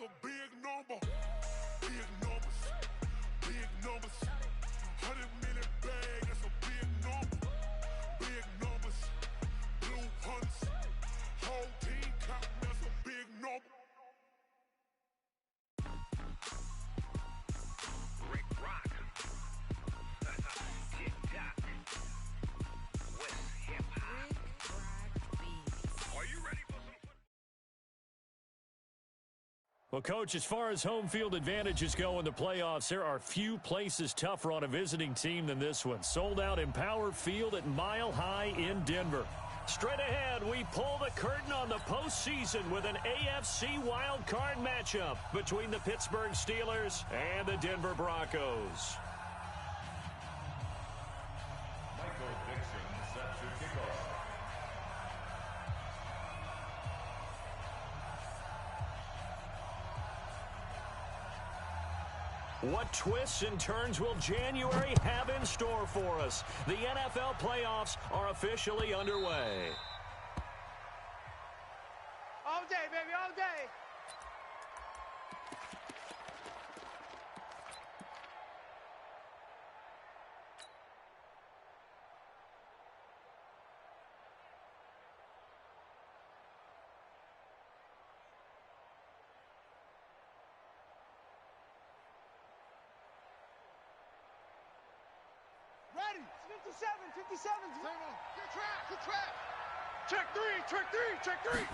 that's a big number. Big numbers. Big numbers. 100 million bag, that's a big number. Big numbers. Blue hunts. Whole team counting, that's a big number. Rick Rock. TikTok. West hip hop. Are you ready for some? Well, Coach, as far as home field advantages go in the playoffs, there are few places tougher on a visiting team than this one. Sold out Empower Field at Mile High in Denver. Straight ahead, we pull the curtain on the postseason with an AFC wildcard matchup between the Pittsburgh Steelers and the Denver Broncos. Michael Dixon sets your kickoff. What twists and turns will January have in store for us? The NFL playoffs are officially underway. All day, baby, all day. Ready, 57. Good track. Check three.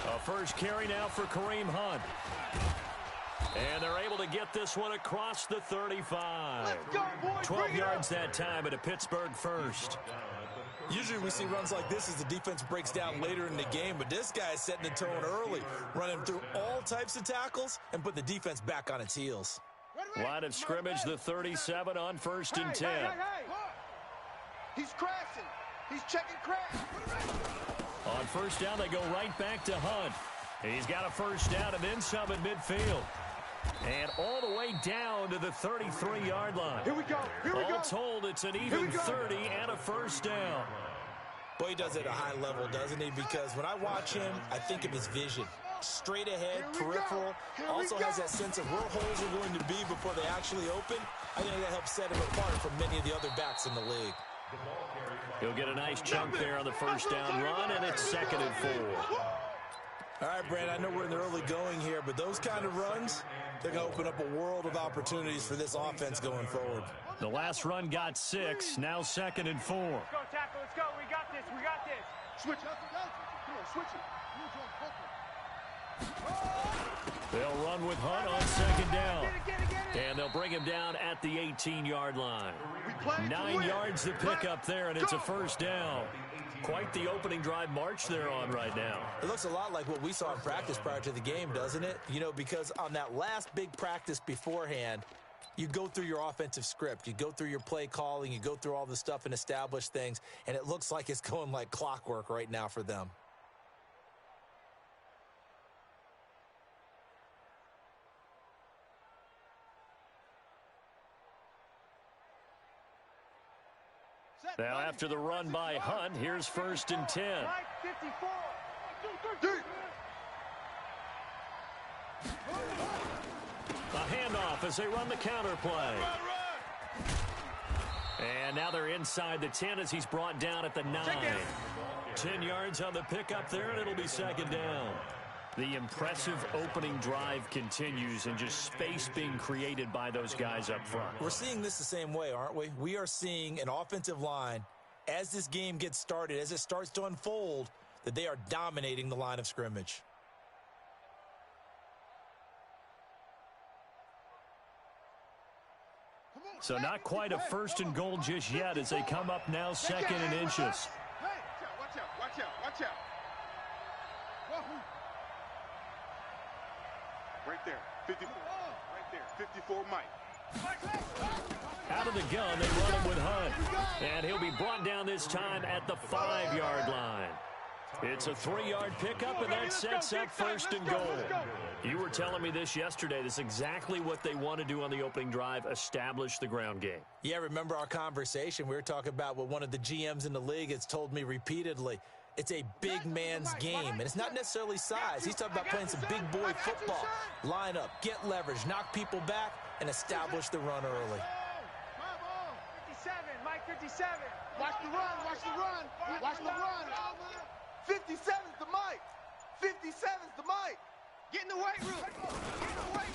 A first carry now for Kareem Hunt. And they're able to get this one across the 35. Let's go, boys. 12 yards that time at a Pittsburgh first. Usually we see runs like this as the defense breaks down later in the game, but this guy is setting the tone early, running through all types of tackles and put the defense back on its heels. Line of scrimmage, the 37 on 1st and 10. Hey. He's crashing. He's checking crash. On first down, they go right back to Hunt. He's got a first down and then some at midfield. And all the way down to the 33-yard line. Here we go. All told, it's an even 30 and a first down. Boy, he does it at a high level, doesn't he? Because when I watch him, I think of his vision. Straight ahead, peripheral, also has that sense of where holes are going to be before they actually open. I think that helps set him apart from many of the other backs in the league. He'll get a nice chunk there on the first down run, and it's 2nd and 4. All right, Brand, I know we're in the early going here, but those kind of runs, they're going to open up a world of opportunities for this offense going forward. The last run got 6, now 2nd and 4. Let's go, tackle. Let's go. We got this. Switch it. Come on, switch it. They'll run with Hunt on 2nd down. And they'll bring him down at the 18-yard line. 9 yards to pick up there, and it's a first down. Quite the opening drive march they're on right now. It looks a lot like what we saw in practice prior to the game, doesn't it? You know, because on that last big practice beforehand, you go through your offensive script. You go through your play calling. You go through all the stuff and establish things, and it looks like it's going like clockwork right now for them. Now, after the run by Hunt, here's 1st and 10. 54. A handoff as they run the counter play. And now they're inside the 10 as he's brought down at the 9. 10 yards on the pickup there, and it'll be 2nd down. The impressive opening drive continues, and just space being created by those guys up front. We're seeing this the same way, aren't we? We are seeing an offensive line, as this game gets started, as it starts to unfold, that they are dominating the line of scrimmage. So not quite a 1st and goal just yet as they come up now 2nd and inches. Watch out. Right there, 54. Right there, 54 Mike. Out of the gun, they run him with Hunt. And he'll be brought down this time at the 5-yard line. It's a 3-yard pickup, and that sets up 1st and goal. You were telling me this yesterday. This is exactly what they want to do on the opening drive, establish the ground game. Yeah, remember our conversation. We were talking about what one of the GMs in the league has told me repeatedly. It's a big man's game, and it's not necessarily size. He's talking about playing some big boy football. Line up, get leverage, knock people back, and establish the run early. 57, Mike 57. Watch the run, watch the run, watch the run. 57's the Mike. 57's the Mike. Get in the weight room.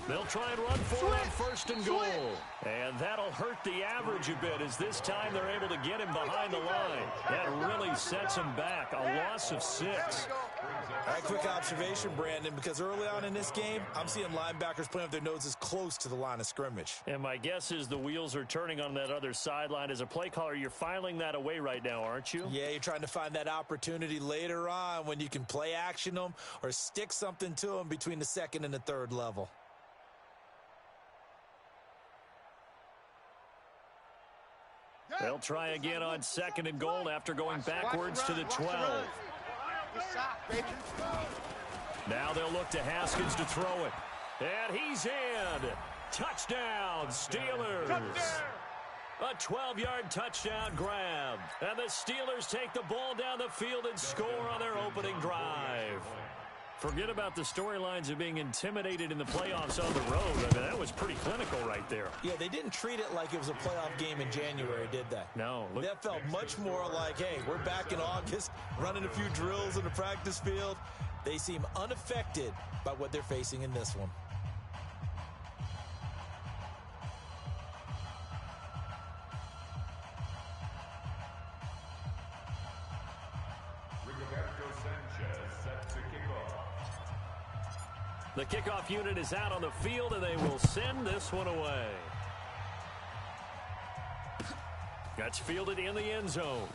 They'll try and run for it on first and goal. And that'll hurt the average a bit as this time they're able to get him behind the line. That really sets him back. A loss of 6. All right, quick observation, Brandon, because early on in this game, I'm seeing linebackers playing with their noses close to the line of scrimmage. And my guess is the wheels are turning on that other sideline. As a play caller, you're filing that away right now, aren't you? Yeah, you're trying to find that opportunity later on when you can play action them or stick something to them between the second and the third level. They'll try again on second and goal after going backwards to the 12. Now they'll look to Haskins to throw it. And he's in. Touchdown, Steelers. A 12-yard touchdown grab. And the Steelers take the ball down the field and score on their opening drive. Forget about the storylines of being intimidated in the playoffs on the road. I mean, that was pretty clinical right there. Yeah, they didn't treat it like it was a playoff game in January, did they? No. That felt much more like, hey, we're back in August, running a few drills in the practice field. They seem unaffected by what they're facing in this one. The kickoff unit is out on the field, and they will send this one away. That's fielded in the end zone.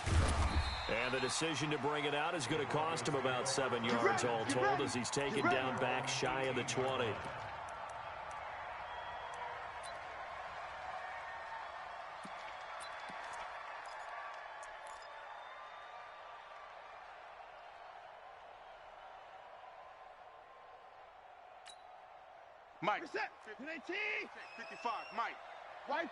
And the decision to bring it out is going to cost him about 7 yards all told as he's taken down back shy of the 20. Mike. 55, Mike. White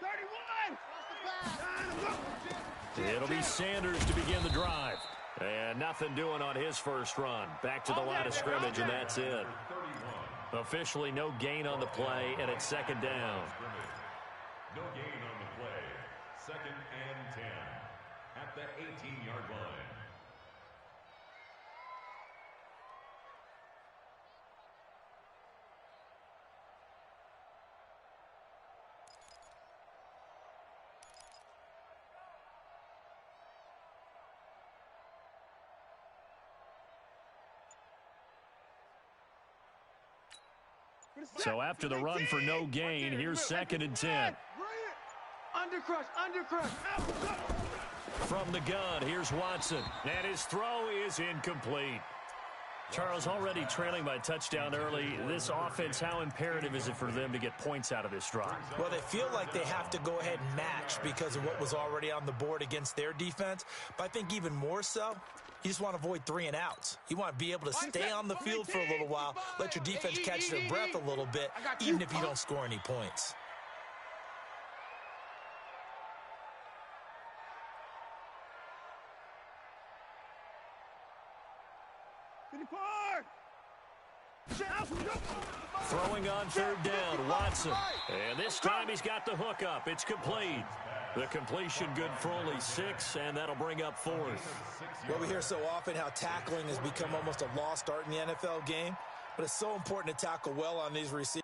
31. It'll be Sanders to begin the drive. And nothing doing on his first run. Back to the line of scrimmage, and that's it. Officially no gain on the play, and it's second down. No gain on the play. Second and 10 at the 18-yard line. So after the run for no gain, here's second and 10. Undercrush. From the gun, here's Watson. And his throw is incomplete. Charles, already trailing by touchdown early. This offense, how imperative is it for them to get points out of this drive? Well, they feel like they have to go ahead and match because of what was already on the board against their defense. But I think even more so, you just want to avoid 3 and outs. You want to be able to stay on the field for a little while, let your defense catch their breath a little bit, even if you don't score any points. Throwing on third down, Watson. And this time he's got the hook up. It's complete. The completion good for only 6, and that'll bring up 4th. Well, we hear so often how tackling has become almost a lost art in the NFL game, but it's so important to tackle well on these receivers.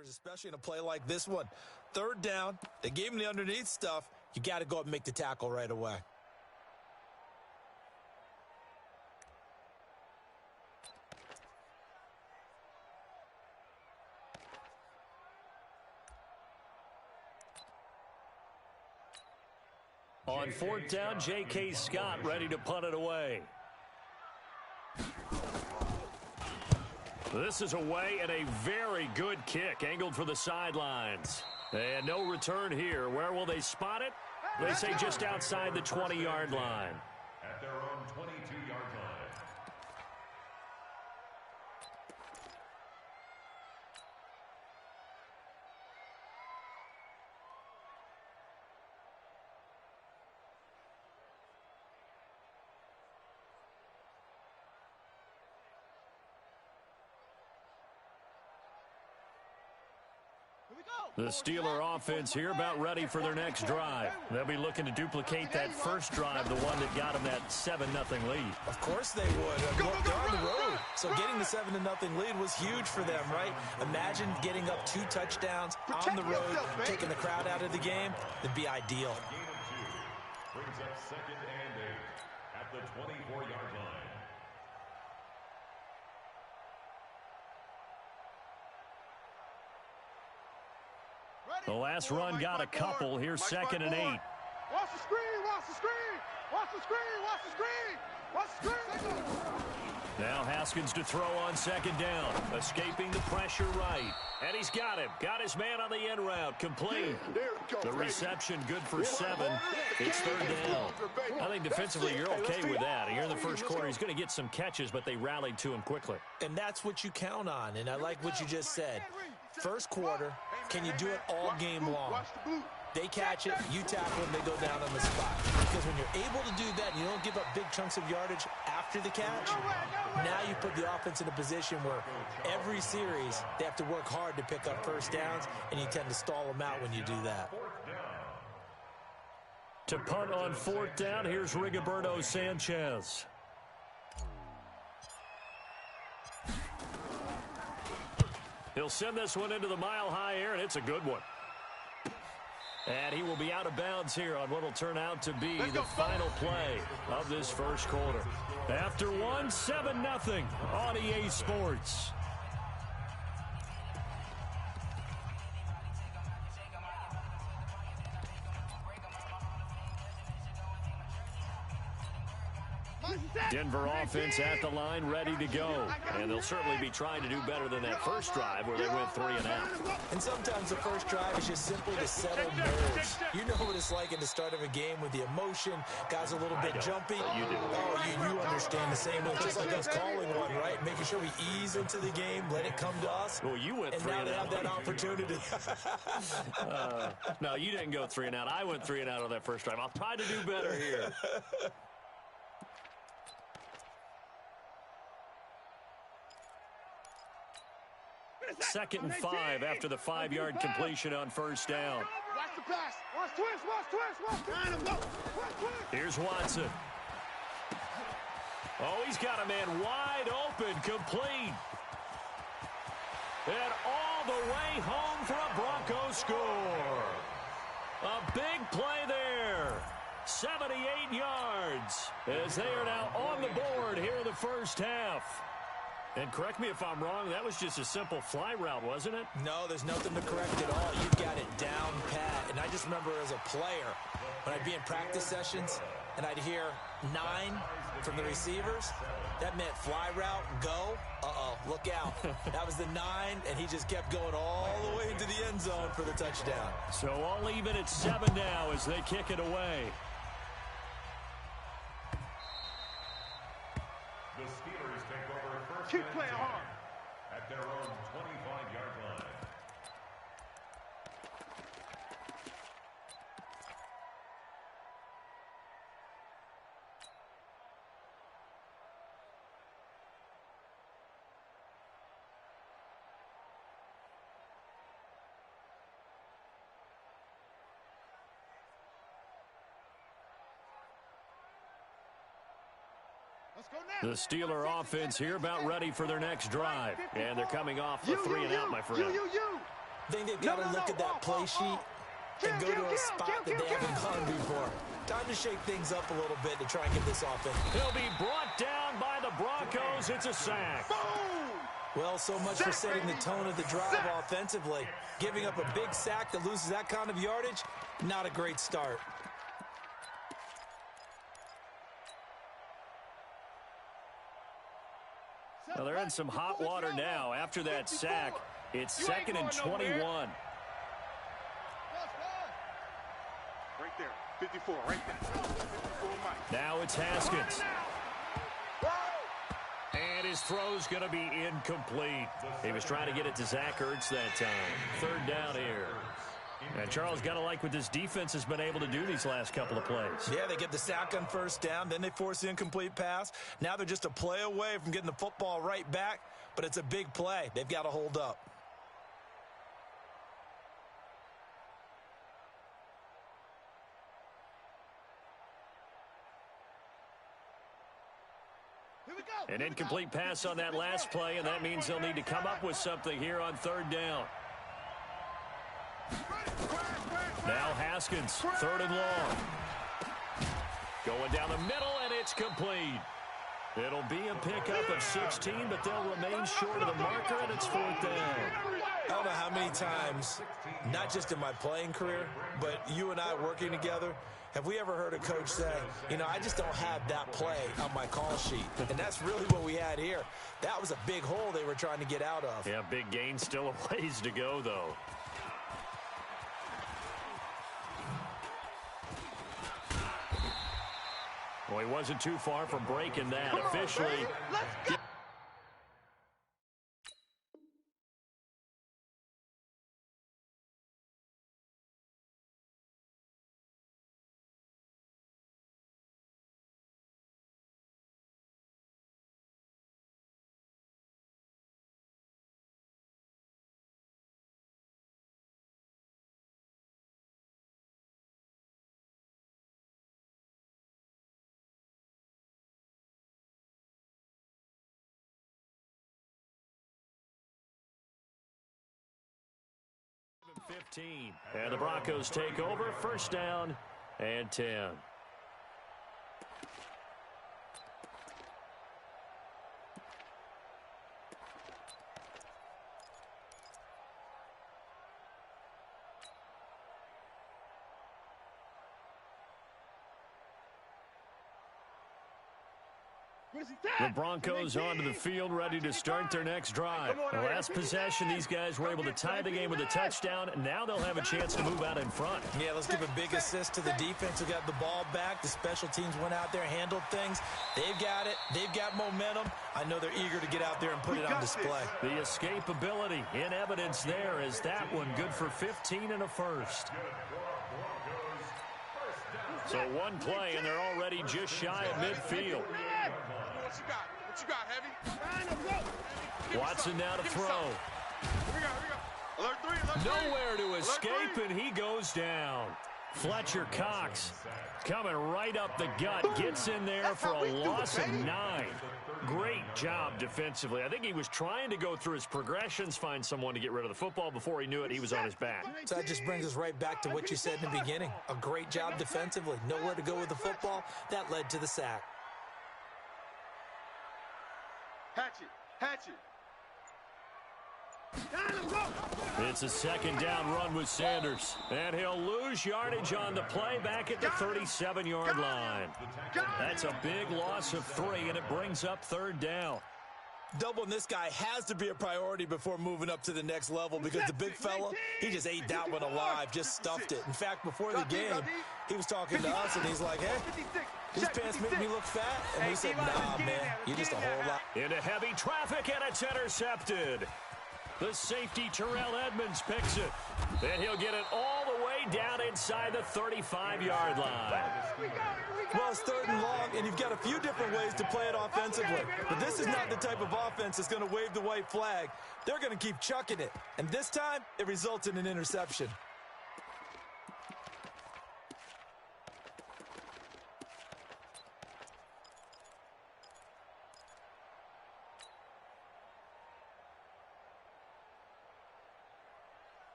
Especially in a play like this one. Third down, they gave him the underneath stuff. You got to go up and make the tackle right away. On fourth down, J.K. Scott ready to punt it away. This is away and a very good kick, angled for the sidelines. And no return here. Where will they spot it? They say just outside the 20-yard line. At their own 22-yard line. The Steeler offense here about ready for their next drive. They'll be looking to duplicate that first drive, the one that got them that 7-0 lead. Of course they would. They're on the road. So getting the 7-0 lead was huge for them, right? Imagine getting up 2 touchdowns on the road, taking the crowd out of the game. That'd be ideal. Gain of 2 brings up 2nd and 8 at the 24-yard line. The last run got a couple. Here's 2nd and 8. Watch the screen, watch the screen, watch the screen, watch the screen, watch the screen. Now Haskins to throw on 2nd down. Escaping the pressure right. And he's got him. Got his man on the end route. Complete. The reception good for 7. It's 3rd down. I think defensively you're okay with that. Here in the first quarter, he's going to get some catches, but they rallied to him quickly. And that's what you count on. And I like what you just said. First quarter, can you do it all game long? They catch it, you tackle them, they go down on the spot. Because when you're able to do that and you don't give up big chunks of yardage after the catch, now you put the offense in a position where every series they have to work hard to pick up first downs, and you tend to stall them out when you do that. To punt on 4th down, here's Rigoberto Sanchez. He'll send this one into the mile-high air, and it's a good one. And he will be out of bounds here on what will turn out to be the final play of this first quarter. After 1, 7-0 on EA Sports. Denver offense at the line, ready to go. And they'll certainly be trying to do better than that first drive where they went 3 and out. And sometimes the first drive is just simply to settle nerves. You know what it's like in the start of a game with the emotion. Guys a little bit jumpy. You do. Oh, you understand the same way. Just like us calling one, right? Making sure we ease into the game, let it come to us. Well, you went 3 and out. And now they have that opportunity. No, you didn't go 3 and out. I went 3 and out on that first drive. I'll try to do better here. 2nd and 5 after the 5-yard completion on first down. Watch the pass. Watch twist, watch twist. Here's Watson. Oh, he's got a man wide open, complete. And all the way home for a Broncos score. A big play there. 78 yards as they are now on the board here in the first half. And correct me if I'm wrong, that was just a simple fly route, wasn't it? No, there's nothing to correct at all. You've got it down pat. And I just remember as a player, when I'd be in practice sessions and I'd hear 9 from the receivers, that meant fly route, go. Uh-oh, look out. That was the 9, and he just kept going all the way into the end zone for the touchdown. So all even at 7 now as they kick it away. The Steelers take over first Keep and playing 10 hard. at their own 25-yard line. Let's go now. The Steeler offense here about ready for their next drive. And they're coming off a 3 and out, my friend. think they've got to look at that play sheet and go to a spot that they haven't gone before. Time to shake things up a little bit to try and get this offense. He'll be brought down by the Broncos. It's a sack. Well, so much for setting the tone of the drive offensively. Giving up a big sack that loses that kind of yardage, not a great start. Well, they're in some hot water now. After that sack, it's 2nd and 21. Right there. 54, right there. 54, Mike. Now it's Haskins. And his throw's going to be incomplete. He was trying to get it to Zach Ertz that time. 3rd down here. And Charles, got to like what this defense has been able to do these last couple of plays. Yeah, they get the sack on 1st down, then they force the incomplete pass. Now they're just a play away from getting the football right back, but it's a big play. They've got to hold up. An incomplete pass on that last play, and that means they'll need to come up with something here on 3rd down. Now Haskins, 3rd and long. Going down the middle, and it's complete. It'll be a pickup of 16, but they'll remain short of the marker, and it's 4th down. I don't know how many times, not just in my playing career, but you and I working together, have we ever heard a coach say, you know, I just don't have that play on my call sheet. And that's really what we had here. That was a big hole they were trying to get out of. Yeah, big gain, still a ways to go, though. Well, he wasn't too far from breaking that. Officially. Let's go. And the Broncos take over. 1st down and 10. The Broncos onto the field, ready to start their next drive. The last possession, these guys were able to tie the game with a touchdown, and now they'll have a chance to move out in front. Yeah, let's give a big assist to the defense who got the ball back. The special teams went out there, handled things. They've got it. They've got momentum. I know they're eger to get out there and put it on display. The escapability in evidence there is that one good for 15 and a first. So one play, and they're already just shy of midfield. What you got, Heavy? Watson now to throw. Here we go. Alert 3, alert 3. Nowhere to escape, Alert 3. and he goes down. Fletcher Cox coming right up the gut. Gets in there for a loss of 9. Great job defensively. I think he was trying to go through his progressions, find someone to get rid of the football. Before he knew it, he was on his back. So that just brings us right back to what you said in the beginning. A great job defensively. Nowhere to go with the football. That led to the sack. Hatchet. It's a 2nd down run with Sanders. And he'll lose yardage on the play back at the 37-yard line. That's a big loss of 3, and it brings up 3rd down. Doubling this guy has to be a priority before moving up to the next level because the big fella, he just ate that one alive, just stuffed it. In fact, before the game, he was talking to us, and he's like, hey, these pants make me look fat. And we said, nah, man, you're just a whole lot. Into heavy traffic, and it's intercepted. The safety, Terrell Edmonds, picks it. Then he'll get it all the way down inside the 35-yard line. Well, it's 3rd and long, and you've got a few different ways to play it offensively. But this is not the type of offense that's going to wave the white flag. They're going to keep chucking it. And this time, it results in an interception.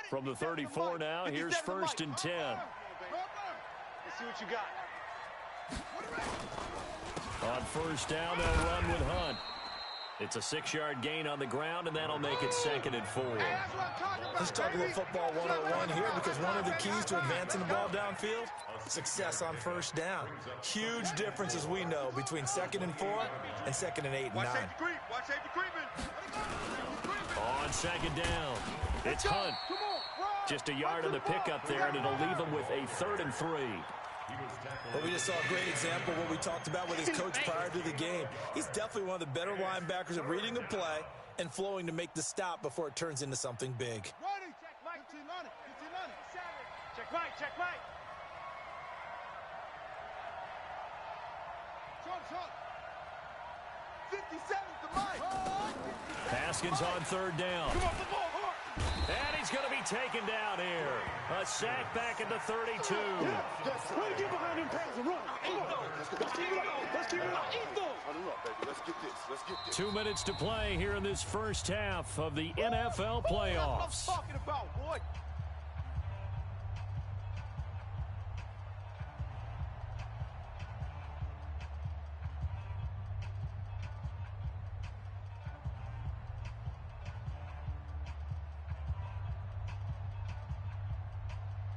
From the 34 now, here's 1st and 10. Let's see what you got. On 1st down, they'll run with Hunt. It's a 6-yard gain on the ground, and that'll make it 2nd and 4. Let's talk a little football 101 here, because one of the keys to advancing the ball downfield, success on 1st down. Huge difference, as we know, between 2nd and 4 and 2nd and 8 and 9. Watch safety creeping. On 2nd down, it's Hunt. Just a yard on the pickup there, and it'll leave him with a 3rd and 3. Well, we just saw a great example of what we talked about with his coach prior to the game. He's definitely one of the better linebackers at reading a play and flowing to make the stop before it turns into something big. Check Mike. 15 on it. 15 on it. Check Mike. Check Mike. Short. 57 to Mike. Haskins on 3rd down. Come on, football. And he's going to be taken down here. A sack back at the 32. Get behind him, pass and run. Let's keep it up. Let's keep it up. Let's get this. 2 minutes to play here in this 1st half of the NFL That's what playoffs. I'm talking about, boy.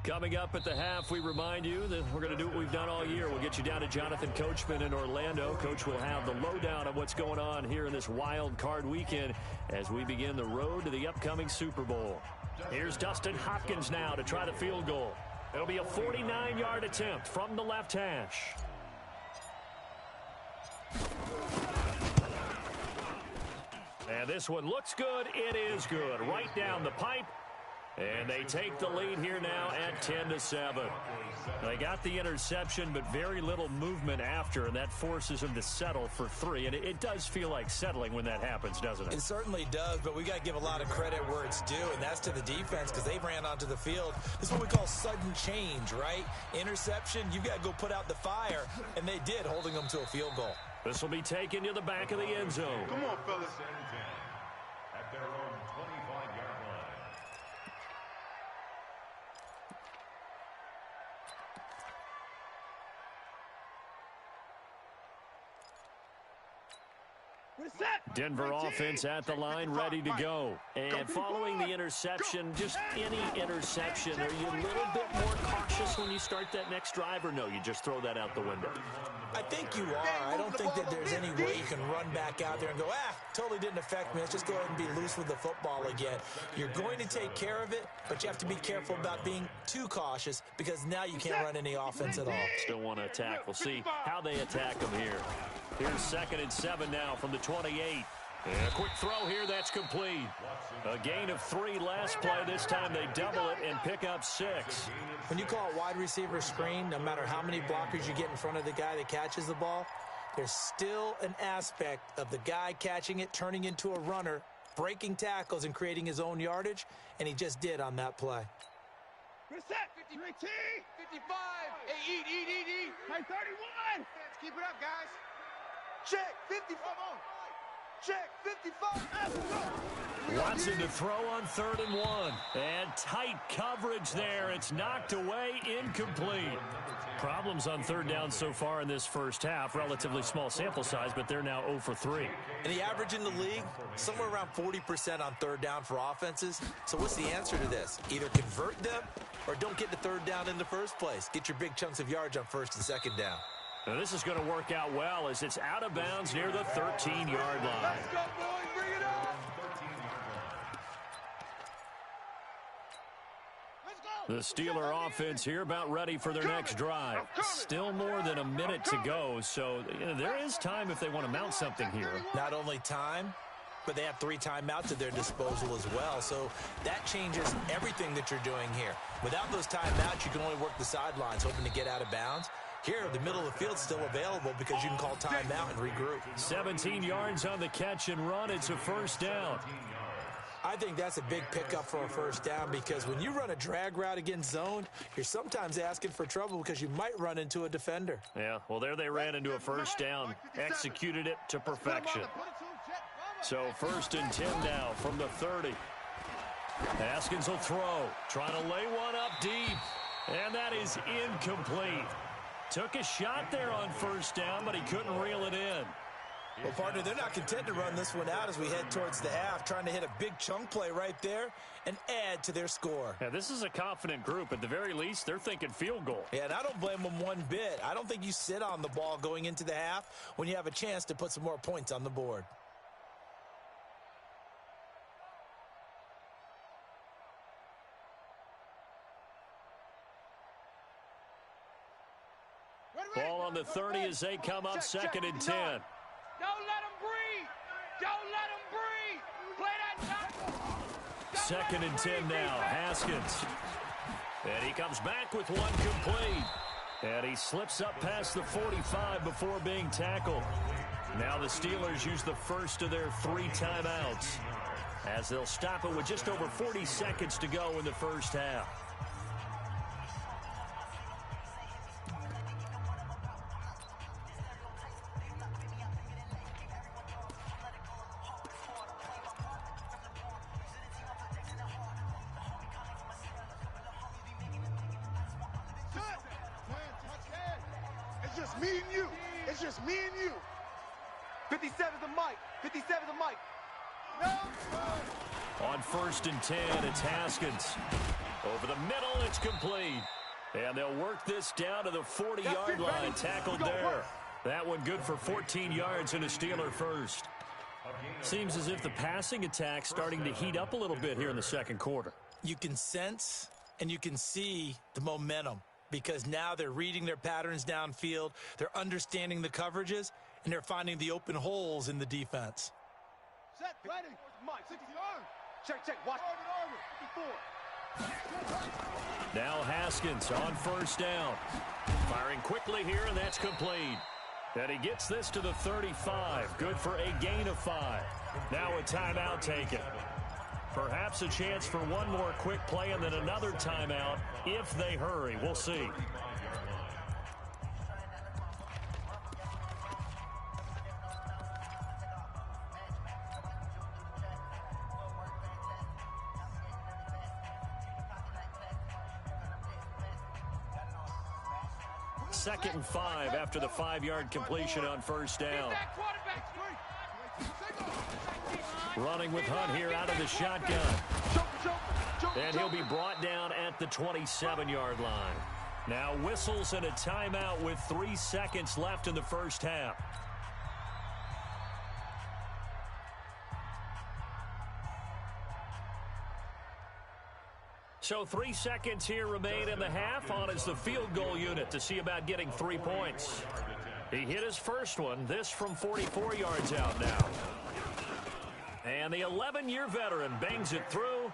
Coming up at the half, we remind you that we're going to do what we've done all year. We'll get you down to Jonathan Coachman in Orlando. Coach will have the lowdown of what's going on here in this wild card weekend as we begin the road to the upcoming Super Bowl. Here's Dustin Hopkins now to try the field goal. It'll be a 49-yard attempt from the left hash. And this one looks good. It is good. Right down the pipe. And they take the lead here now at 10-7. They got the interception, but very little movement after, and that forces them to settle for 3. And it does feel like settling when that happens, doesn't it? It certainly does, but we got to give a lot of credit where it's due, and that's to the defense, because they ran onto the field. This is what we call sudden change, right? Interception, you got to go put out the fire, and they did, holding them to a field goal. This will be taken to the back of the end zone. Come on, fellas. At their own 25-yard line. Denver offense at the line, ready to go. And following the interception, just any interception, are you a little bit more cautious when you start that next drive, or no, you just throw that out the window? I think you are. I don't think that there's any way you can run back out there and go, totally didn't affect me. Let's just go ahead and be loose with the football again. You're going to take care of it, but you have to be careful about being too cautious, because now you can't run any offense at all. Still want to attack. We'll see how they attack them here. Here's 2nd and 7 now from the 28. And a quick throw here, that's complete. A gain of 3 last play. This time they double it and pick up 6. When you call a wide receiver screen, no matter how many blockers you get in front of the guy that catches the ball, there's still an aspect of the guy catching it, turning into a runner, breaking tackles and creating his own yardage, and he just did on that play. Reset. 50, 55. Hey, eat. Hey, 31. Let's keep it up, guys. Check, 55. Check, 55. Watson to throw on 3rd and 1. And tight coverage there. It's knocked away, incomplete. Problems on 3rd down so far in this 1st half. Relatively small sample size, but they're now 0 for 3. And the average in the league, somewhere around 40% on 3rd down for offenses. So what's the answer to this? Either convert them or don't get to 3rd down in the first place. Get your big chunks of yards on 1st and 2nd down. Now this is going to work out well as it's out of bounds near the 13-yard line. Let's go, boys. Bring it up. The Steeler offense here about ready for their next drive. Still more than a minute to go, so there is time if they want to mount something here. Not only time, but they have 3 timeouts at their disposal as well. So that changes everything that you're doing here. Without those timeouts, you can only work the sidelines, hoping to get out of bounds. Here, the middle of the field's still available because you can call timeout and regroup. 17 yards on the catch and run. It's a 1st down. I think that's a big pickup for a 1st down, because when you run a drag route against zone, you're sometimes asking for trouble because you might run into a defender. Yeah, well, there they ran into a 1st down. Executed it to perfection. So 1st and 10 now from the 30. Haskins will throw. Trying to lay one up deep. And that is incomplete. Took a shot there on first down, but he couldn't reel it in. Well, partner, they're not content to run this one out as we head towards the half, trying to hit a big chunk play right there and add to their score. Yeah, this is a confident group. At the very least, they're thinking field goal. Yeah, and I don't blame them one bit. I don't think you sit on the ball going into the half when you have a chance to put some more points on the board. Ball on the 30 as they come up second and 10. Don't let him breathe. Don't let him breathe. Play that time. Second and 10 now. Haskins. And he comes back with one complete. And he slips up past the 45 before being tackled. Now the Steelers use the first of their 3 timeouts as they'll stop it with just over 40 seconds to go in the first half. It's just me and you. It's just me and you. 57's the mic. 57's the mic. No. On first and 10, it's Haskins. Over the middle, it's complete. And they'll work this down to the 40-yard line. Tackled there. That one good for 14 yards and a Steeler first. Seems as if the passing attack's starting to heat up a little bit here in the second quarter. You can sense and you can see the momentum because now they're reading their patterns downfield, they're understanding the coverages, and they're finding the open holes in the defense. Set, ready. Mike, 60 yards. Check, check. Watch. 54. Now Haskins on first down. Firing quickly here, and that's complete. And he gets this to the 35. Good for a gain of 5. Now a timeout taken. Perhaps a chance for one more quick play and then another timeout if they hurry. We'll see. Second and 5 after the 5-yard completion on first down. Running with Hunt here out of the shotgun. And he'll be brought down at the 27-yard line. Now whistles and a timeout with 3 seconds left in the first half. So 3 seconds here remain in the half. On is the field goal unit to see about getting 3 points. He hit his first one, this from 44 yards out now. And the 11-year veteran bangs it through.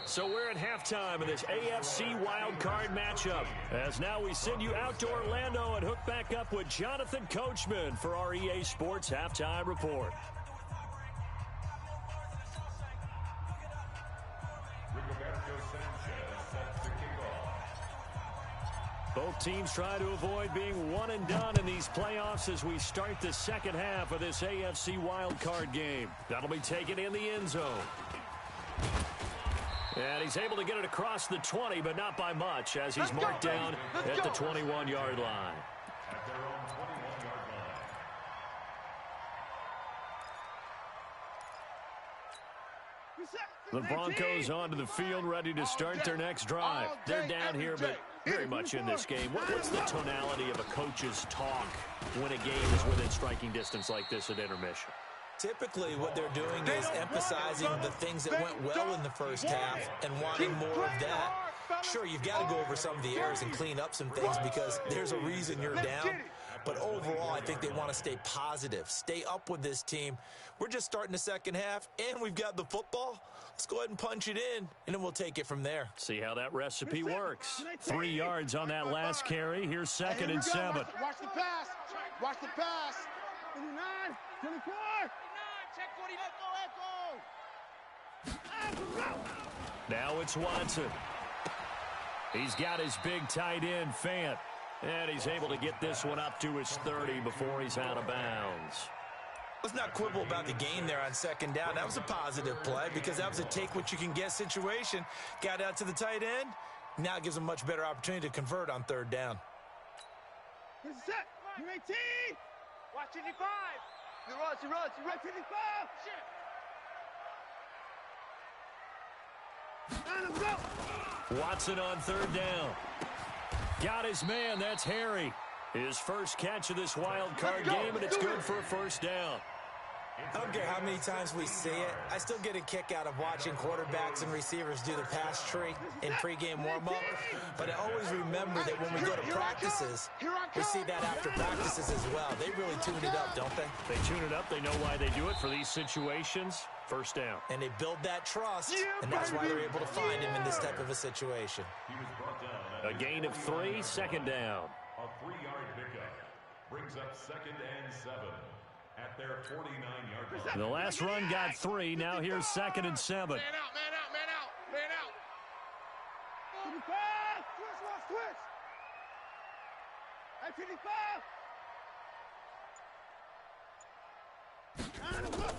So we're at halftime in this AFC wildcard matchup. As now we send you out to Orlando and hook back up with Jonathan Coachman for our EA Sports Halftime Report. Both teams try to avoid being one and done in these playoffs as we start the second half of this AFC wildcard game. That'll be taken in the end zone. And he's able to get it across the 20, but not by much as he's marked down at the 21-yard line. The Broncos onto the field, ready to start their next drive. They're down here, but very much in this game. What's the tonality of a coach's talk when a game is within striking distance like this at intermission? Typically, what they're doing is emphasizing the things that went well in the first half and wanting more of that. Sure, you've got to go over some of the errors and clean up some things because there's a reason you're down. But overall, I think they want to stay positive, stay up with this team. We're just starting the second half, and we've got the football. Let's go ahead and punch it in, and then we'll take it from there. See how that recipe works. 3 yards on that last carry. Here's second and 7. Watch the pass. Watch the pass. 29, 24. Now it's Watson. He's got his big tight end, Fant. And he's able to get this one up to his 30 before he's out of bounds. Let's not quibble about the gain there on second down. That was a positive play because that was a take-what-you-can-get situation. Got out to the tight end. Now it gives them a much better opportunity to convert on third down. Here's the set. You're 18. Watch 55. He runs. 55. And him go. Watson on third down. Got his man. That's Harry. His first catch of this wild card game, and it's good for a first down. I don't care how many times we see it. I still get a kick out of watching quarterbacks and receivers do the pass tree in pregame warm-up. But I always remember that when we go to practices, we see that after practices as well. They really tune it up, don't they? They tune it up. They know why they do it for these situations. First down. And they build that trust, and that's why they're able to find him in this type of a situation. A gain of 3, second down. A 3-yard pickup brings up 2nd and 7 at their 49-yard line. The last run got 3. Now here's 2nd and 7. Man out. 55. Twitch. At 55. And him go.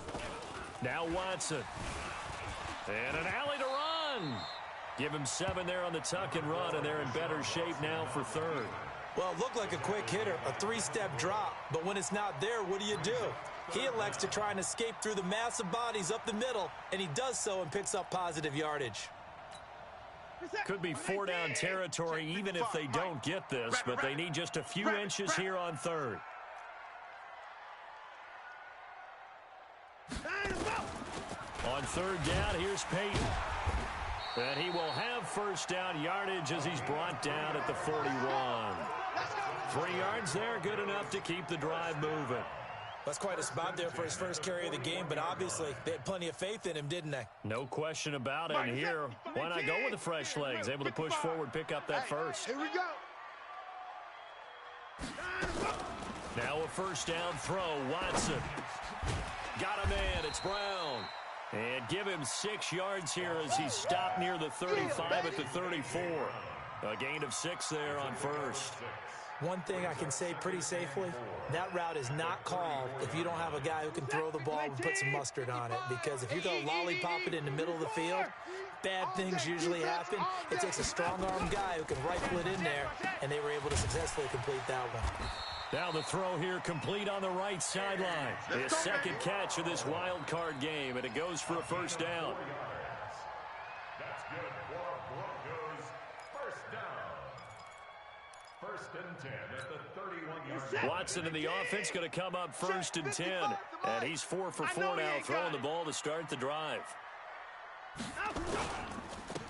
Now Watson. And an alley to run. Give him 7 there on the tuck and run, and they're in better shape now for third. Well, it looked like a quick hitter, a 3-step drop. But when it's not there, what do? He elects to try and escape through the massive bodies up the middle, and he does so and picks up positive yardage. Could be 4-down territory even if they don't get this, but they need just a few inches here on third. On third down, here's Peyton. And he will have first down yardage as he's brought down at the 41. 3 yards there, good enough to keep the drive moving. That's quite a spot there for his first carry of the game, but obviously they had plenty of faith in him, didn't they? No question about it. And here, why not go with the fresh legs? Able to push forward, pick up that first. Here we go. Now a first down throw, Watson. Got a man, it's Brown. And give him 6 yards here as he stopped near the 35 at the 34. A gain of 6 there on first. One thing I can say pretty safely, that route is not called if you don't have a guy who can throw the ball and put some mustard on it. Because if you're going to lollipop it in the middle of the field, bad things usually happen. It takes a strong-arm guy who can rifle it in there, and they were able to successfully complete that one. Now the throw here complete on the right sideline. His second catch of this wild card game, and it goes for a first down. That's good for Broncos. First down. 1st and 10 at the 31-yard line. Watson in the offense going to come up 1st and 10. And he's 4 for 4 now, throwing the ball to start the drive.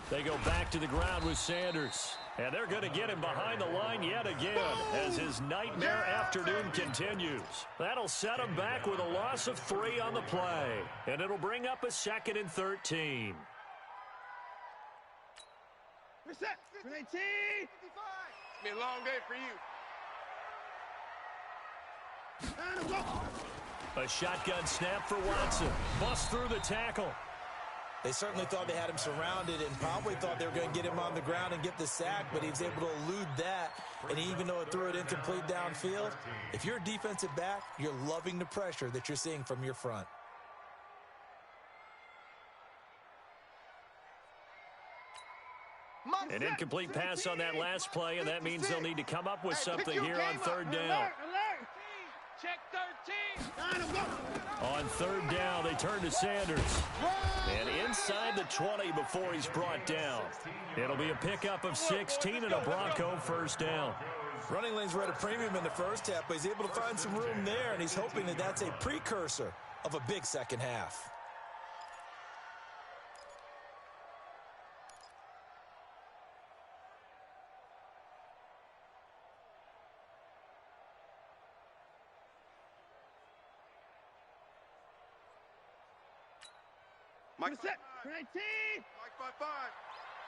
They go back to the ground with Sanders. And they're going to get him behind the line yet again as his nightmare afternoon continues. That'll set him back with a loss of 3 on the play. And it'll bring up a 2nd and 13. Reset. 18. It's been a long day for you. And him go. A shotgun snap for Watson. Busts through the tackle. They certainly thought they had him surrounded and probably thought they were going to get him on the ground and get the sack, but he was able to elude that. And even though it threw it incomplete downfield, if you're a defensive back, you're loving the pressure that you're seeing from your front. An incomplete pass on that last play, and that means they'll need to come up with something here on third down. Check 13. On third down, they turn to Sanders. And inside the 20 before he's brought down. It'll be a pickup of 16 and a Bronco first down. Running lanes were at a premium in the first half, but he's able to find some room there, and he's hoping that that's a precursor of a big second half. Mike set. 19. Mike 5-5.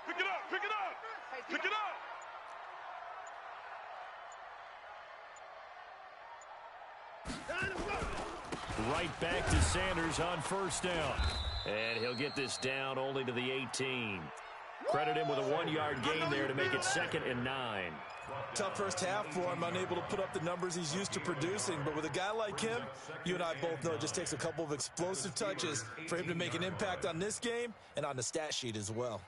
Pick it up. Pick it up. Right back to Sanders on first down. And he'll get this down only to the 18. Credit him with a 1-yard gain there to make it 2nd and 9. Tough first half for him, unable to put up the numbers he's used to producing. But with a guy like him, you and I both know it just takes a couple of explosive touches for him to make an impact on this game and on the stat sheet as well.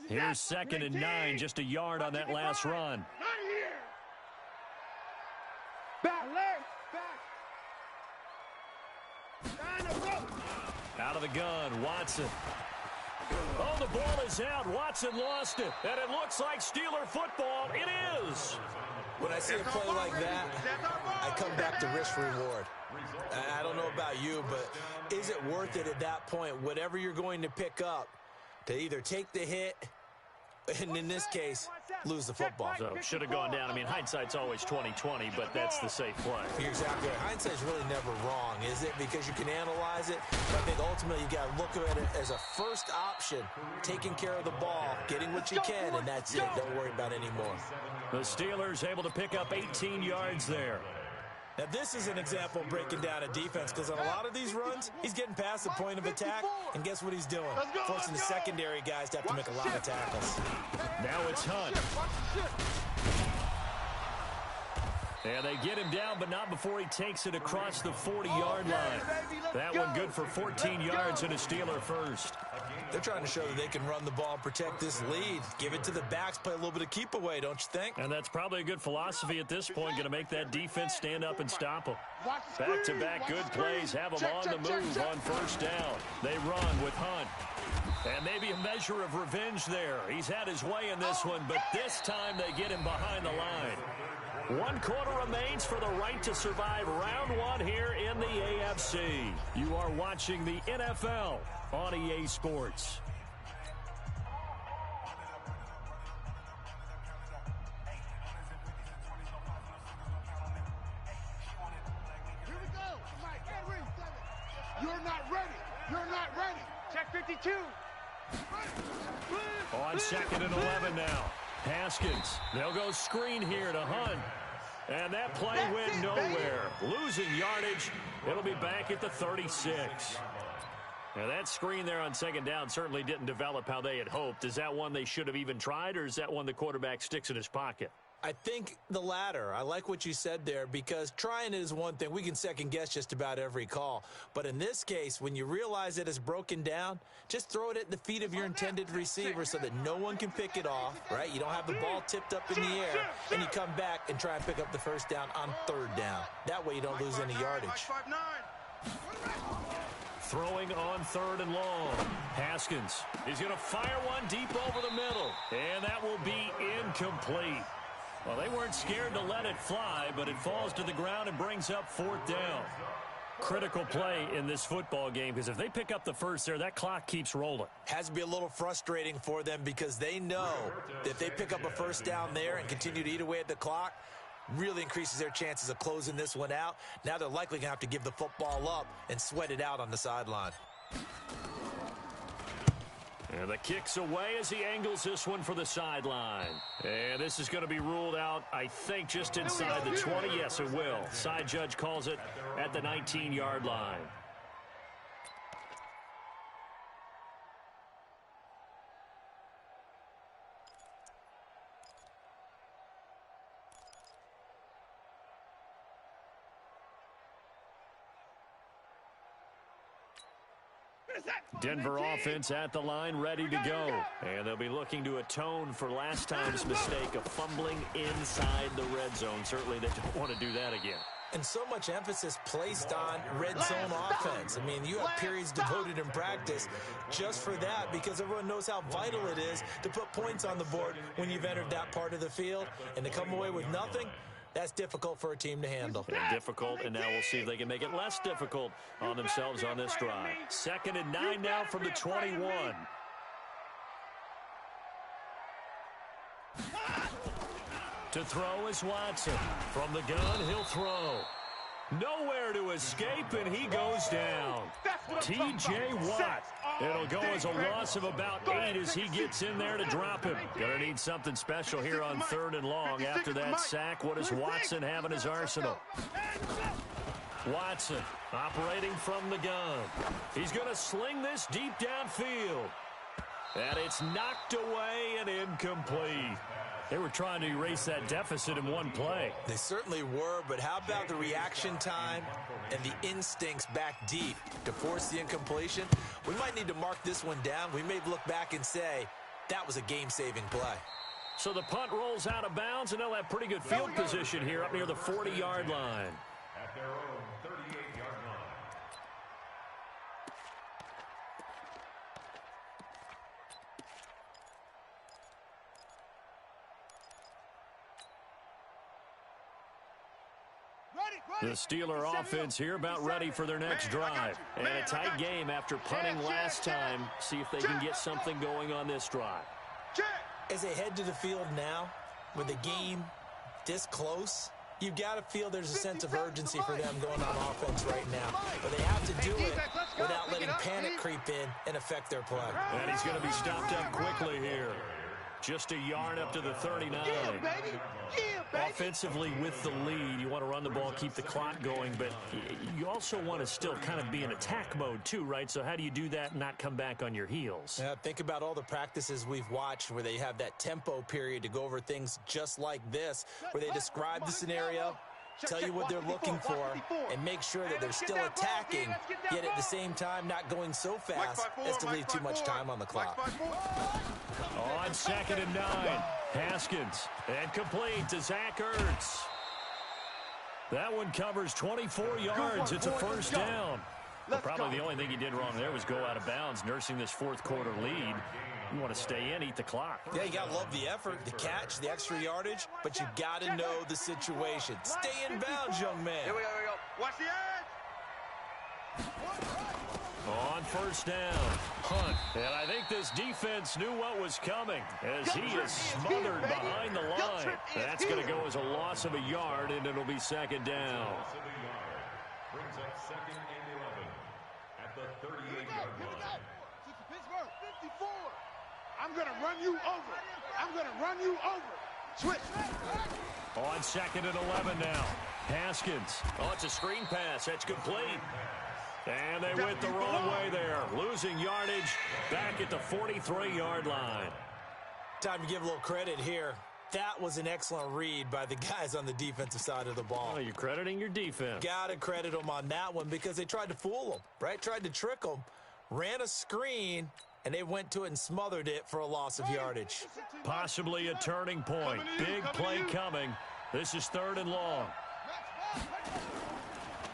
Here's 2nd and 9, just a yard on that last run. Not here. Back, left, back. Out of the gun, Watson. Oh, the ball is out. Watson lost it. And it looks like Steeler football. It is. When I see a play like that, I come back to risk reward. I don't know about you, but is it worth it at that point, whatever you're going to pick up, to either take the hit and, in this case, lose the football? So should have gone down. I mean, hindsight's always 20/20, but that's the safe play. You're exactly right. Hindsight's really never wrong, is it? Because you can analyze it. But I think ultimately you got to look at it as a first option, taking care of the ball, getting what you can, and that's it. Don't worry about any more. The Steelers able to pick up 18 yards there. Now, this is an example of breaking down a defense, because on a lot of these runs, he's getting past the point of attack, and guess what he's doing? Forcing the secondary guys to have to make a lot of tackles. Now it's Hunt. And they get him down, but not before he takes it across the 40-yard line. That one good for 14 yards and a Steeler first. They're trying to show that they can run the ball and protect this lead. Give it to the backs, play a little bit of keep away, don't you think? And that's probably a good philosophy at this point, going to make that defense stand up and stop them. Back-to-back good plays, have them on the move on first down. They run with Hunt. And maybe a measure of revenge there. He's had his way in this one, but this time they get him behind the line. 1 quarter remains for the right to survive round 1 here in the AFC. You are watching the NFL on EA Sports. Here we go. You're not ready. You're not ready. Check 52. On 2nd and 11 now. Haskins. They'll go screen here to Hunt. And that play went nowhere. Losing yardage. It'll be back at the 36. Now that screen there on 2nd down certainly didn't develop how they had hoped. Is that one they should have even tried, or is that one the quarterback sticks in his pocket? I think the latter. I like what you said there, because trying it is one thing. We can second guess just about every call. But in this case, when you realize that it's broken down, just throw it at the feet of your intended receiver so that no one can pick it off, right? You don't have the ball tipped up in the air, and you come back and try and pick up the first down on 3rd down. That way you don't lose any yardage. Throwing on 3rd and long. Haskins. He's going to fire one deep over the middle. And that will be incomplete. Well, they weren't scared to let it fly, but it falls to the ground and brings up 4th down. Critical play in this football game, because if they pick up the first there, that clock keeps rolling. Has to be a little frustrating for them, because they know that if they pick up a first down there and continue to eat away at the clock, really increases their chances of closing this one out. Now they're likely going to have to give the football up and sweat it out on the sideline. And the kick's away as he angles this one for the sideline. And this is going to be ruled out, I think, just inside the 20. Yes, it will. Side judge calls it at the 19-yard line. Denver offense at the line, ready to go. And they'll be looking to atone for last time's mistake of fumbling inside the red zone. Certainly they don't want to do that again. And so much emphasis placed on red zone offense. I mean, you have periods devoted in practice just for that, because everyone knows how vital it is to put points on the board when you've entered that part of the field. And to come away with nothing, that's difficult for a team to handle. And difficult, and now we'll see if they can make it less difficult on themselves on this drive. 2nd and 9 now from the 21. To throw is Watson. From the gun, he'll throw. Nowhere to escape, and he goes down. T.J. Watt. It'll go as a loss of about 8 as he gets in there to drop him. Gonna need something special here on 3rd and long. After that sack, what does Watson have in his arsenal? Watson operating from the gun. He's gonna sling this deep downfield. And it's knocked away and incomplete. They were trying to erase that deficit in one play. They certainly were, but how about the reaction time and the instincts back deep to force the incompletion? We might need to mark this one down. We may look back and say, that was a game-saving play. So the punt rolls out of bounds, and they'll have pretty good field position here up near the 40-yard line. At their own 38-yard line. The Steeler offense here about ready for their next drive. And a tight game after punting last time. See if they can get something going on this drive. As they head to the field now, with the game this close, you've got to feel there's a sense of urgency for them going on offense right now. But they have to do it without letting panic creep in and affect their play. And he's going to be stopped up quickly here. Just a yard up to the 39. Yeah, baby. Offensively with the lead, you want to run the ball, keep the clock going, but you also want to still kind of be in attack mode too, right? So how do you do that and not come back on your heels? Yeah, think about all the practices we've watched where they have that tempo period to go over things just like this, where they describe the scenario, tell you what they're looking for, and make sure that they're still attacking, yet at the same time not going so fast as to leave too much time on the clock. On 2nd and 9, Haskins, and complete to Zach Ertz. That one covers 24 yards. It's a first down. Well, probably the only thing he did wrong there was go out of bounds, nursing this fourth quarter lead. You want to stay in, eat the clock. Yeah, you got to love the effort, the catch, the extra yardage, but you got to know the situation. Stay in bounds, young man. Here we go, Watch the edge. On first down, Hunt. And I think this defense knew what was coming as he is smothered behind the line. That's going to go as a loss of a yard, and it'll be second down. Loss of a yard. Brings up 2nd and 11 at the 38-yard line. Pittsburgh, 54. I'm going to run you over. I'm going to run you over. Switch. On 2nd and 11 now. Haskins. Oh, it's a screen pass. That's complete. And they went the wrong way there. Losing yardage back at the 43-yard line. Time to give a little credit here. That was an excellent read by the guys on the defensive side of the ball. Oh, you're crediting your defense. Got to credit them on that one because they tried to fool them, right? Tried to trick them, ran a screen, and they went to it and smothered it for a loss of yardage. Possibly a turning point. Big play coming. This is 3rd and long.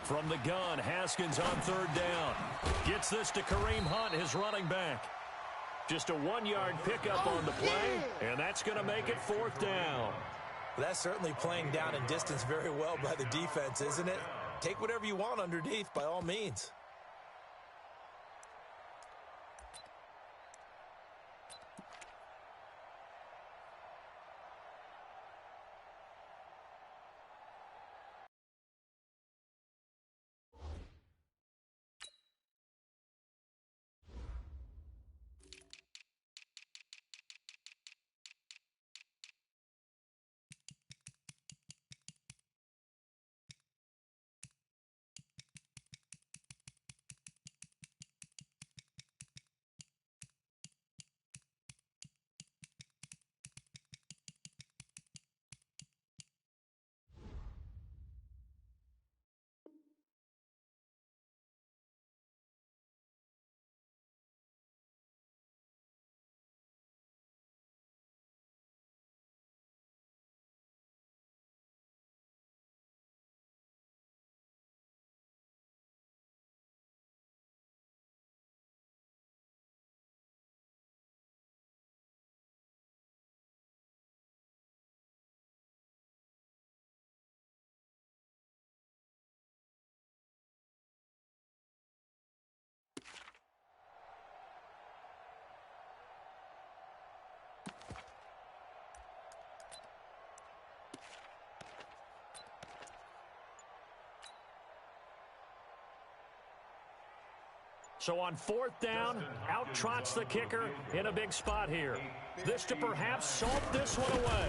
From the gun, Haskins on 3rd down. Gets this to Kareem Hunt, his running back. Just a 1-yard pickup on the play, and that's going to make it 4th down. Well, that's certainly playing down in distance very well by the defense, isn't it? Take whatever you want underneath, by all means. So on 4th down, out trots the kicker in a big spot here. This to perhaps salt this one away.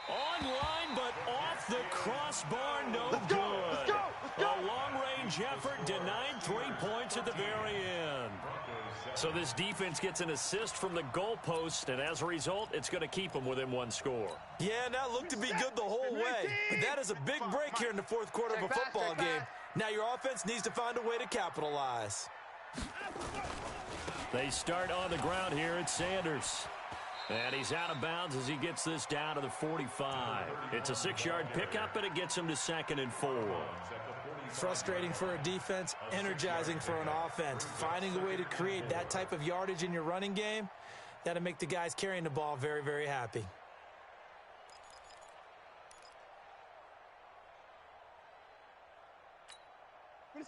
On line, but off the crossbar, no good. A long-range Huge effort, denied 3 points at the very end. So this defense gets an assist from the goalpost, and as a result, it's going to keep them within 1 score. Yeah, and that looked to be good the whole way. But that is a big break here in the 4th quarter of a football game. Now your offense needs to find a way to capitalize. They start on the ground here at Sanders. And he's out of bounds as he gets this down to the 45. It's a 6-yard pickup, and it gets him to 2nd and 4. Frustrating for a defense, energizing for an offense. Finding a way to create that type of yardage in your running game, that'll make the guys carrying the ball very, very happy.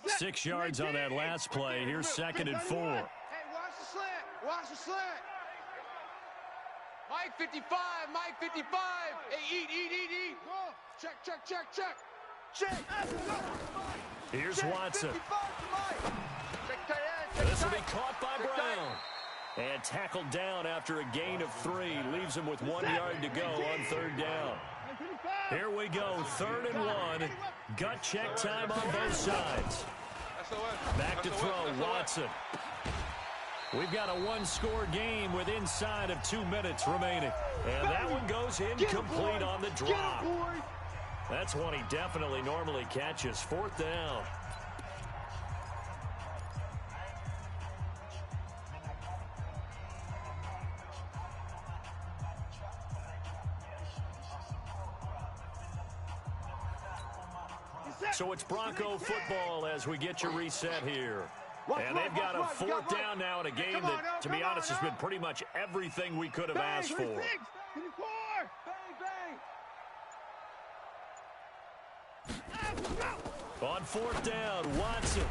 Six yards on that last play. Here's 2nd and 4. Hey, watch the slant. Watch the slant. Mike 55. Mike 55. Hey, eat. Go. Check. Check. Here's Watson. Check. This will be caught by Brown. And tackled down after a gain of 3. Leaves him with 1 yard to go on 3rd down. Here we go, 3rd and 1. Gut check time on both sides. Back to throw, Watson. We've got a 1-score game with inside of 2 minutes remaining. And that one goes incomplete on the drop. That's one he definitely normally catches. 4th down. So it's Bronco football as we get you reset here. And they've got a 4th down now in a game that, to be honest, has been pretty much everything we could have asked for. On 4th down, Watson.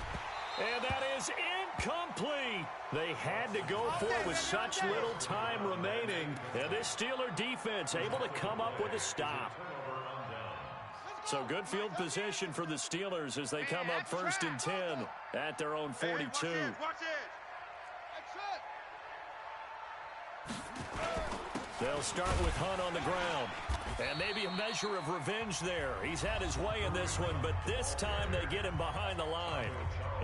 And that is incomplete. They had to go for it with such little time remaining. And this Steeler defense able to come up with a stop. So good field position for the Steelers as they come up 1st and 10 at their own 42. Watch it. They'll start with Hunt on the ground. And maybe a measure of revenge there. He's had his way in this one, but this time they get him behind the line.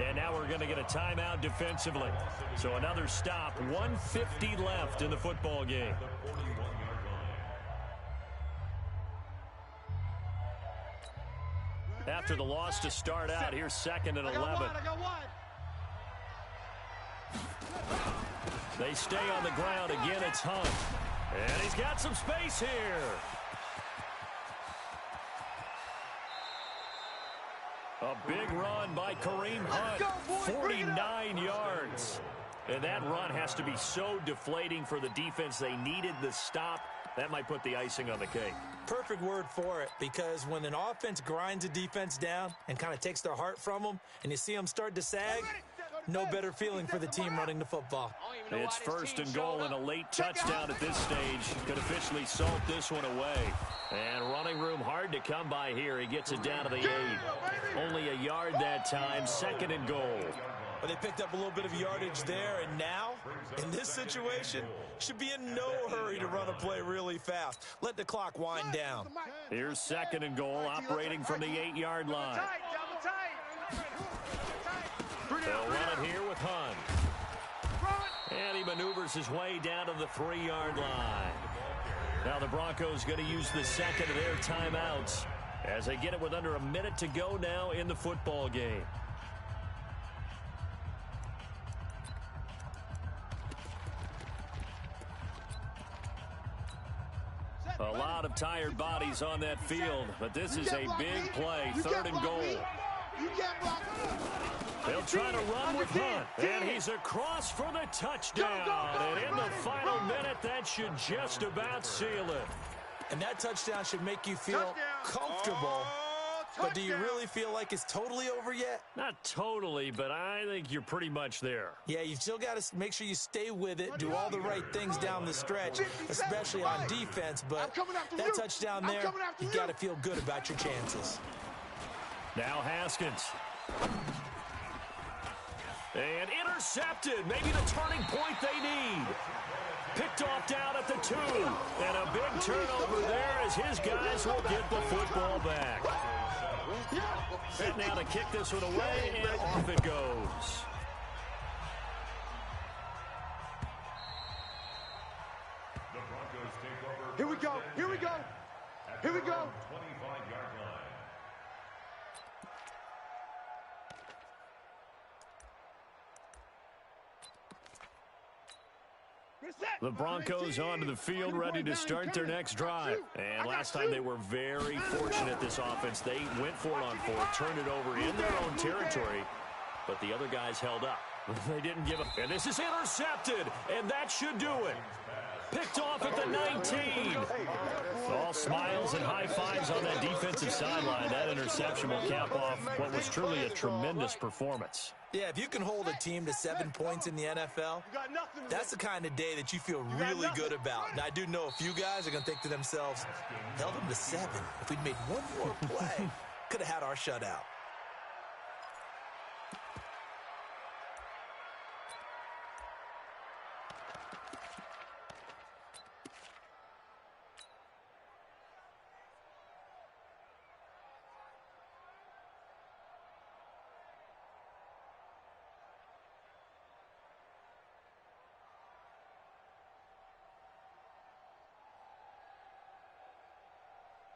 And now we're going to get a timeout defensively. So another stop, 1:50 left in the football game. After the loss to start out, here's 2nd and 11. They stay on the ground. Again, it's Hunt. And he's got some space here. A big run by Kareem Hunt. 49 yards. And that run has to be so deflating for the defense. They needed the stop. That might put the icing on the cake. Perfect word for it, because when an offense grinds a defense down and kind of takes their heart from them, and you see them start to sag, no better feeling for the team running the football. It's 1st and goal and a late touchdown at this stage. Could officially salt this one away. And running room hard to come by here. He gets it down to the 8. Only a yard that time. 2nd and goal. But they picked up a little bit of yardage there, and now, in this situation, should be in no hurry to run a play really fast. Let the clock wind down. Here's 2nd and goal, operating from the 8-yard line. They'll run it here with Hunt. And he maneuvers his way down to the 3-yard line. Now the Broncos going to use the 2nd of their timeouts as they get it with under a minute to go now in the football game. A lot of tired bodies on that field, but this is a big play, 3rd and goal. They'll try to run with Hunt, and he's across for the touchdown. And in the final minute, that should just about seal it. And that touchdown should make you feel comfortable. But do you really feel like it's totally over yet? Not totally, but I think you're pretty much there. Yeah, you've still got to make sure you stay with it, do all the right things down the stretch, especially on defense. But that touchdown there, you've got to feel good about your chances. Now Haskins. And intercepted. Maybe the turning point they need. Picked off down at the 2. And a big turnover there as his guys will get the football back. set now to kick this one away, and off it goes. The Broncos take over. Here we go. Here we go. Here we go. 25-yard line. The Broncos onto the field, ready to start their next drive. And last time they were very fortunate, this offense. They went for it on fourth, turned it over in their own territory, but the other guys held up. They didn't give up. And this is intercepted, and that should do it. Picked off at the 19. All smiles and high fives on that defensive sideline. That interception will cap off what was truly a tremendous performance. Yeah, if you can hold a team to 7 points in the NFL, that's the kind of day that you feel really good about. And I do know a few guys are going to think to themselves, held them to 7. If we'd made one more play, could have had our shutout.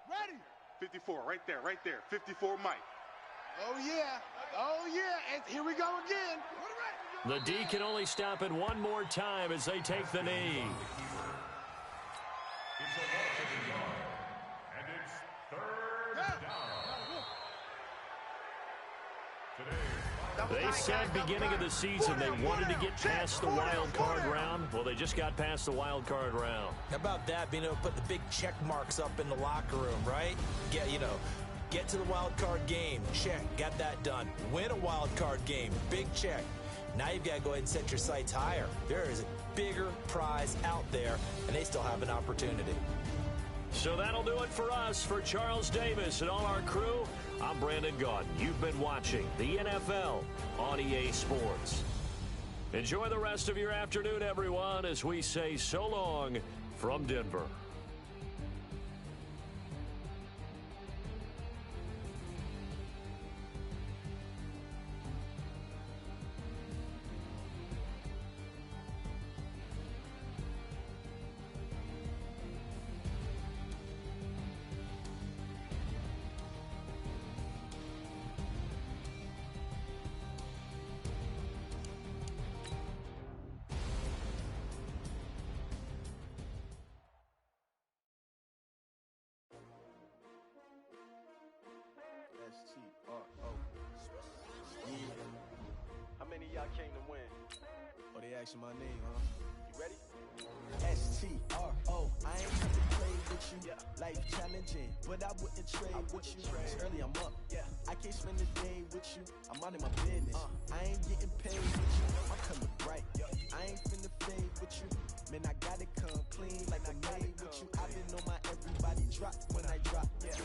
Ready? 54, right there, right there. 54, Mike. Oh, yeah. Oh, yeah. And here we go again. The D can only stop it one more time as they take the knee. It's a loss of the yard. And it's third down. Today, They said beginning of the season they wanted to get past the wild card round. Well, they just got past the wild card round. How about that, being able to put the big check marks up in the locker room, right? Get to the wild card game. Check. Got that done. Win a wild card game. Big check. Now you've got to go ahead and set your sights higher. There is a bigger prize out there, and they still have an opportunity. So that'll do it for us. For Charles Davis and all our crew, I'm Brandon Gaudin. You've been watching the NFL on EA Sports. Enjoy the rest of your afternoon, everyone, as we say so long from Denver. How many of y'all came to win? Oh, they asking my name, huh? You ready? S-T-R-O. I ain't come to play with you. Life challenging, but I wouldn't trade with you. It's early, I'm up. I can't spend a day with you. I'm out of my business. I ain't getting paid with you. I'm coming bright. I ain't finna fade with you. Man, I gotta come clean like I made with you. I've been on my everybody drop when I drop. She's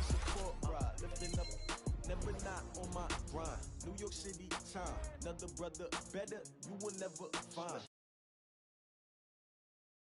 support, rod, lifting up. Never not on my grind. New York City time. Another brother better, you will never find.